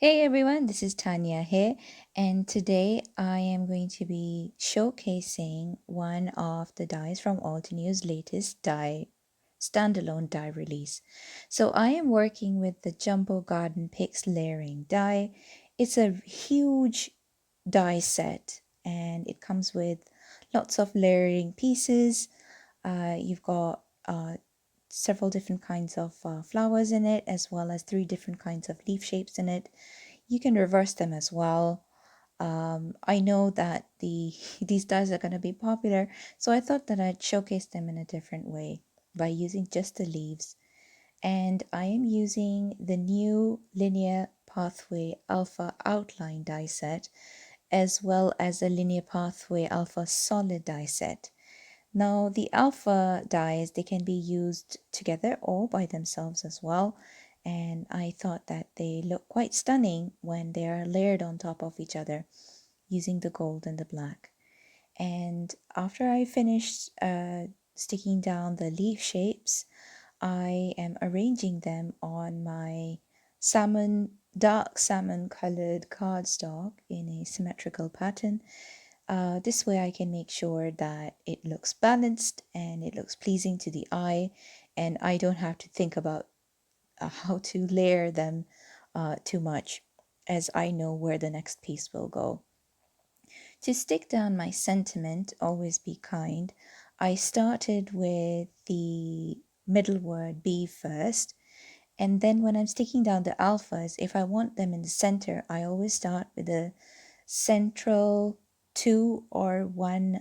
Hey everyone, this is Tanya here, and today I am going to be showcasing one of the dies from Altenew's latest standalone die release. So I am working with the Jumbo Garden Pix layering die. It's a huge die set and it comes with lots of layering pieces. You've got several different kinds of flowers in it, as well as 3 different kinds of leaf shapes in it. You can reverse them as well. I know that these dies are going to be popular, so I thought that I'd showcase them in a different way by using just the leaves. And I am using the new Linear Pathway Alpha Outline die set, as well as the Linear Pathway Alpha Solid die set. Now, the alpha dyes, they can be used together or by themselves as well. And I thought that they look quite stunning when they are layered on top of each other using the gold and the black. And after I finished sticking down the leaf shapes, I am arranging them on my dark salmon colored cardstock in a symmetrical pattern. This way I can make sure that it looks balanced and it looks pleasing to the eye, and I don't have to think about how to layer them too much, as I know where the next piece will go. To stick down my sentiment, always be kind, I started with the middle word be first, and then when I'm sticking down the alphas, if I want them in the center, I always start with the central 2 or 1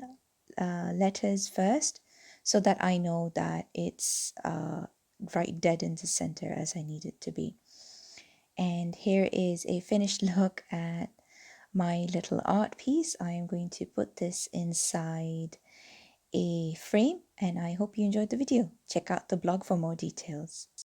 letters first, so that I know that it's right dead in the center as I need it to be. And here is a finished look at my little art piece. I am going to put this inside a frame, and I hope you enjoyed the video. Check out the blog for more details.